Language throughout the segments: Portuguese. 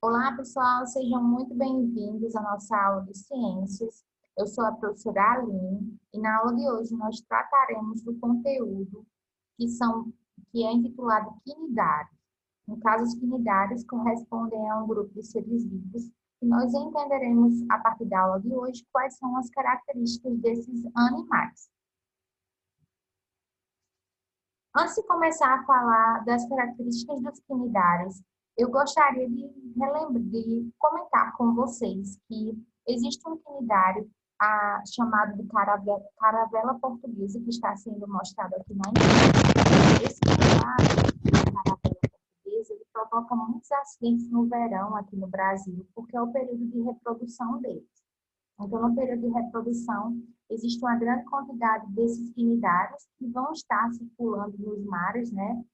Olá, pessoal, sejam muito bem-vindos à nossa aula de ciências. Eu sou a professora Aline e na aula de hoje nós trataremos do conteúdo que é intitulado quinidários. No caso, os quinidários correspondem a um grupo de seres vivos e nós entenderemos a partir da aula de hoje quais são as características desses animais. Antes de começar a falar das características dos quinidários, eu gostaria de comentar com vocês que existe um quinidário chamado de caravela portuguesa, que está sendo mostrado aqui na imagem. Esse quinidário, a caravela portuguesa, ele provoca muitos acidentes no verão aqui no Brasil, porque é o período de reprodução deles. Então, no período de reprodução, existe uma grande quantidade desses quinidários que vão estar circulando nos mares, né?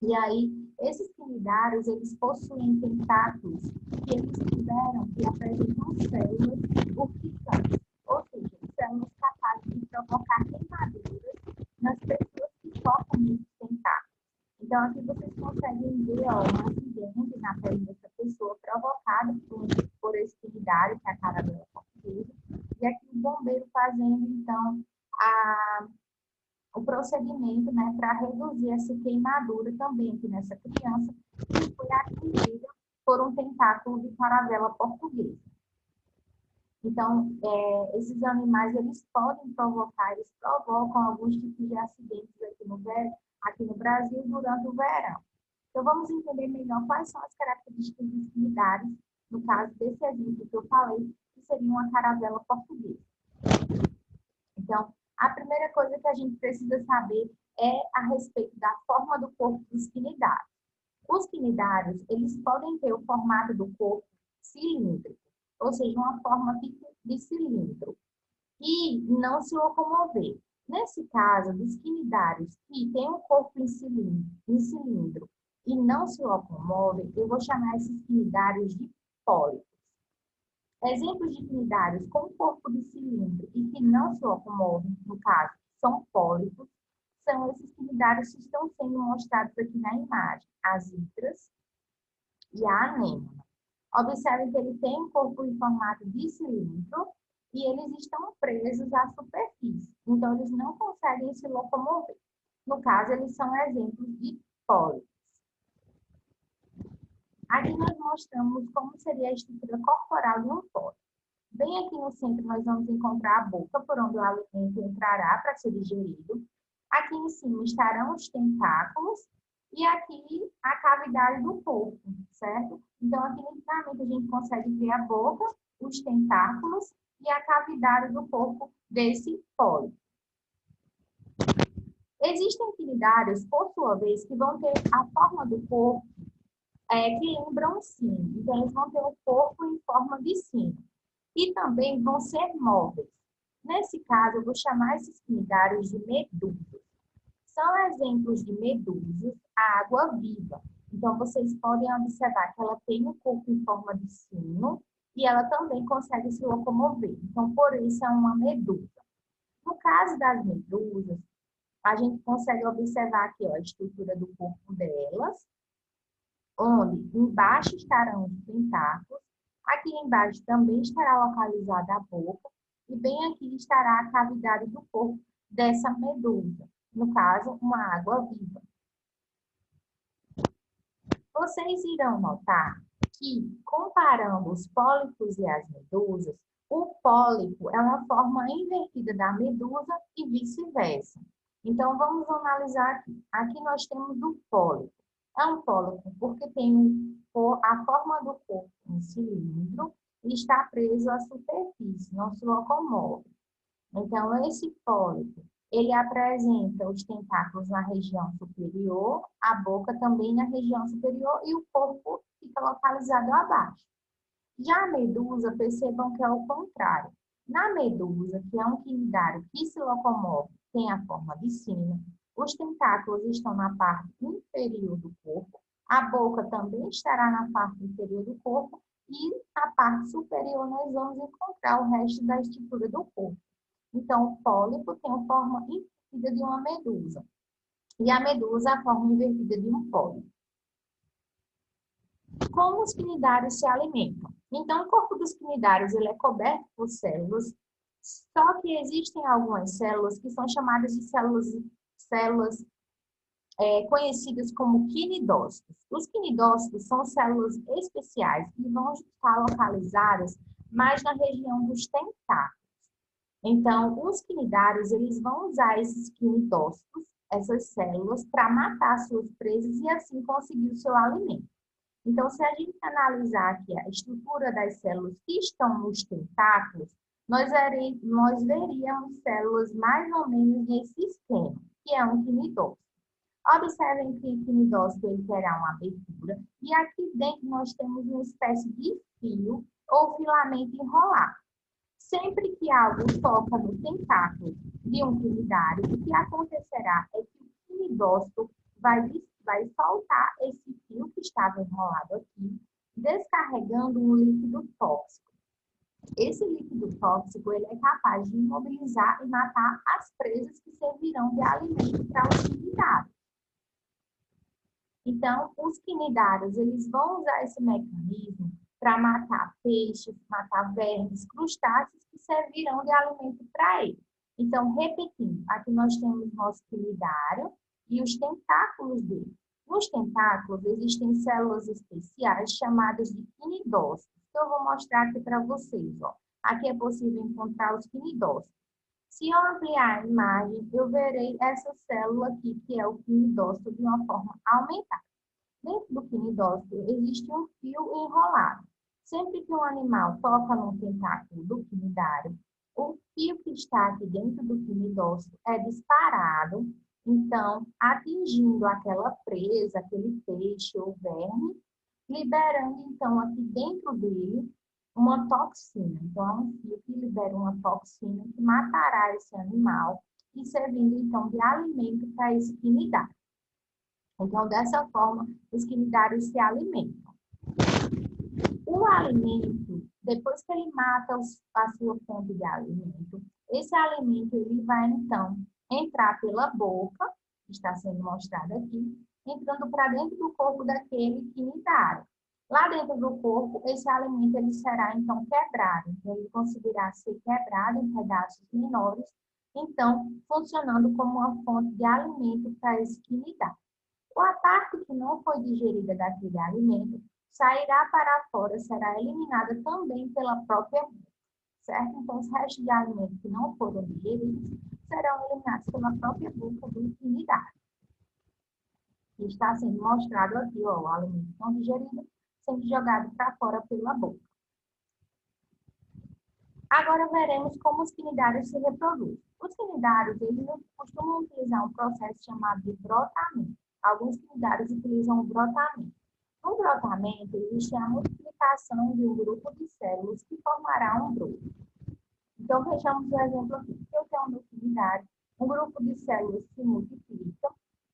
E aí, esses quinidários, eles possuem tentáculos que eles tiveram, que apresentam células urticantes, ou seja, células capazes de provocar queimaduras nas pessoas que tocam nesses tentáculos. Então, aqui vocês conseguem ver um acidente na pele dessa pessoa provocado por esse quinidário, que é a caravela portuguesa, e aqui o bombeiro fazendo, então, o procedimento, né, para reduzir essa queimadura também aqui nessa criança, que foi atingida por um tentáculo de caravela portuguesa. Então, esses animais, eles provocam alguns tipos de acidentes aqui no Brasil durante o verão. Então, vamos entender melhor quais são as características dos quinidários, no caso desse exemplo que eu falei, que seria uma caravela portuguesa. Então, a primeira coisa que a gente precisa saber é a respeito da forma do corpo dos quinidários. Os quinidários, eles podem ter o formato do corpo cilíndrico, ou seja, uma forma de cilindro, e não se locomover. Nesse caso, dos quinidários que têm um corpo em cilindro e não se locomovem, eu vou chamar esses quinidários de pólipos. Exemplos de quinidários com corpo de cilindro e que não se locomovem, no caso, são pólipos, são esses quinidários que estão sendo mostrados aqui na imagem, as hidras e a anêmona. Observem que ele tem um corpo em formato de cilindro e eles estão presos à superfície, então eles não conseguem se locomover. No caso, eles são exemplos de pólipos. Aqui nós mostramos como seria a estrutura corporal de um pólipo. Bem aqui no centro nós vamos encontrar a boca, por onde o alimento entrará para ser digerido. Aqui em cima estarão os tentáculos e aqui a cavidade do corpo, certo? Então, aqui nitidamente a gente consegue ver a boca, os tentáculos e a cavidade do corpo desse pólipo. Existem quinidários, por sua vez, que vão ter a forma do corpo que lembram um sino. Então, eles vão ter o corpo em forma de sino. E também vão ser móveis. Nesse caso, eu vou chamar esses quinidários de medusas. São exemplos de medusas a água-viva. Então, vocês podem observar que ela tem um corpo em forma de sino e ela também consegue se locomover. Então, por isso é uma medusa. No caso das medusas, a gente consegue observar aqui ó, a estrutura do corpo delas, onde embaixo estarão os tentáculos, aqui embaixo também estará localizada a boca, e bem aqui estará a cavidade do corpo dessa medusa, no caso, uma água-viva. Vocês irão notar que, comparando os pólipos e as medusas, o pólipo é uma forma invertida da medusa e vice-versa. Então, vamos analisar aqui. Aqui nós temos o pólipo. É um pólipo porque tem a forma do corpo em cilindro e está preso à superfície, não se locomove. Então, esse pólipo, ele apresenta os tentáculos na região superior, a boca também na região superior e o corpo fica localizado abaixo. Já a medusa, percebam que é o contrário. Na medusa, que é um quinidário que se locomove, tem a forma de sino, os tentáculos estão na parte inferior do corpo, a boca também estará na parte inferior do corpo e na parte superior nós vamos encontrar o resto da estrutura do corpo. Então, o pólipo tem a forma invertida de uma medusa e a medusa a forma invertida de um pólipo. Como os quinidários se alimentam? Então, o corpo dos quinidários ele é coberto por células, só que existem algumas células que são chamadas de células conhecidas como quinidócitos. Os quinidócitos são células especiais que vão estar localizadas mais na região dos tentáculos. Então, os quinidários eles vão usar esses quinidócitos, essas células, para matar suas presas e assim conseguir o seu alimento. Então, se a gente analisar aqui a estrutura das células que estão nos tentáculos, nós veríamos células mais ou menos nesse esquema, que é um quinidócito. Observem que o quinidócito ele terá uma abertura e aqui dentro nós temos uma espécie de fio ou filamento enrolado. Sempre que algo toca no tentáculo de um quinidário, o que acontecerá é que o quinidócito vai soltar esse fio que estava enrolado aqui, descarregando um líquido tóxico. Esse líquido tóxico ele é capaz de imobilizar e matar as presas que servirão de alimento para os quinidários. Então, os quinidários eles vão usar esse mecanismo para matar peixes, matar vermes, crustáceos que servirão de alimento para ele. Então, repetindo, aqui nós temos nosso quinidário e os tentáculos dele. Nos tentáculos existem células especiais chamadas de quinidócitos, que eu vou mostrar aqui para vocês. Ó. Aqui é possível encontrar os quinidócitos. Se eu ampliar a imagem, eu verei essa célula aqui, que é o quinidócito, de uma forma aumentada. Dentro do quinidócito existe um fio enrolado. Sempre que um animal toca no tentáculo do quinidário, o fio que está aqui dentro do quinidócito é disparado, então, atingindo aquela presa, aquele peixe ou verme, liberando, então, aqui dentro dele uma toxina. Então, é um fio que libera uma toxina que matará esse animal e servindo, então, de alimento para esse quinidário. Então, dessa forma, os quinidários se alimentam. O alimento, depois que ele mata a sua fonte de alimento, esse alimento ele vai, então, entrar pela boca, que está sendo mostrado aqui, entrando para dentro do corpo daquele quinidário. Lá dentro do corpo, esse alimento ele será, então, quebrado. Então, ele conseguirá ser quebrado em pedaços menores, então, funcionando como uma fonte de alimento para esse quinidário. A parte que não foi digerida daquele alimento sairá para fora, será eliminada também pela própria boca, certo? Então, os restos de alimento que não foram digeridos serão eliminados pela própria boca do quinidário. E está sendo mostrado aqui, ó, o alimento não digerido sendo jogado para fora pela boca. Agora veremos como os quinidários se reproduzem. Os quinidários, eles costumam utilizar um processo chamado de brotamento. Alguns quinidários utilizam o brotamento. No brotamento, existe a multiplicação de um grupo de células que formará um broto. Então, vejamos o exemplo aqui. Eu tenho no quinidário um grupo de células se multiplicam,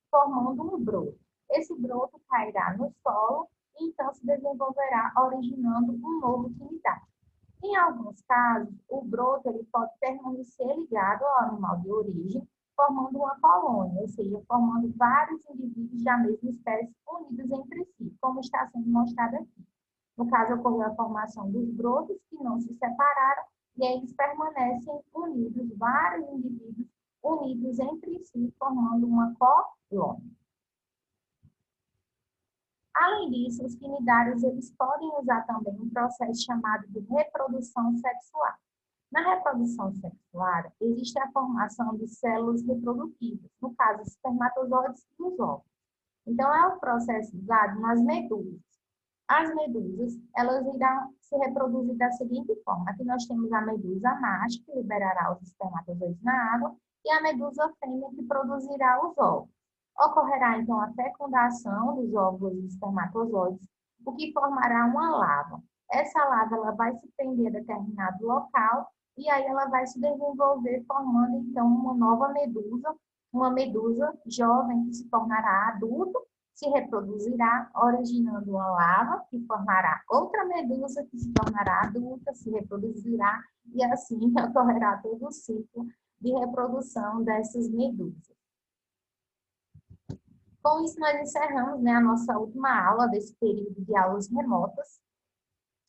formando um broto. Esse broto cairá no solo e então se desenvolverá, originando um novo quinidário. Em alguns casos, o broto ele pode permanecer ligado ao animal de origem, formando uma colônia, ou seja, formando vários indivíduos da mesma espécie unidos entre si, como está sendo mostrado aqui. No caso, ocorreu a formação dos brotos que não se separaram e eles permanecem unidos, vários indivíduos unidos entre si, formando uma colônia. Além disso, os quinidários eles podem usar também um processo chamado de reprodução sexual. Na reprodução sexual, existe a formação de células reprodutivas, no caso, os espermatozoides e os óvulos. Então, é um processo usado nas medusas. As medusas, elas irão se reproduzir da seguinte forma. Aqui nós temos a medusa macho, que liberará os espermatozoides na água, e a medusa fêmea, que produzirá os óvulos. Ocorrerá, então, a fecundação dos óvulos e espermatozoides, o que formará uma larva. Essa larva ela vai se prender a determinado local e aí ela vai se desenvolver formando, então, uma medusa jovem que se tornará adulto, se reproduzirá, originando uma larva que formará outra medusa que se tornará adulta, se reproduzirá e assim ocorrerá todo o ciclo de reprodução dessas medusas. Com isso, nós encerramos, né, a nossa última aula desse período de aulas remotas.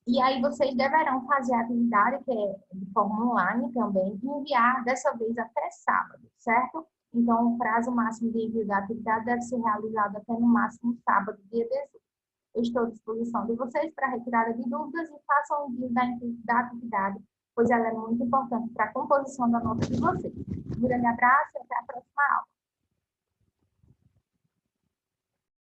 E aí vocês deverão fazer a atividade, que é de forma online também, e enviar dessa vez até sábado, certo? Então, o prazo máximo de envio da atividade deve ser realizado até no máximo sábado, dia 18. Eu estou à disposição de vocês para retirada de dúvidas e façam o envio da atividade, pois ela é muito importante para a composição da nota de vocês. Um grande abraço e até a próxima aula.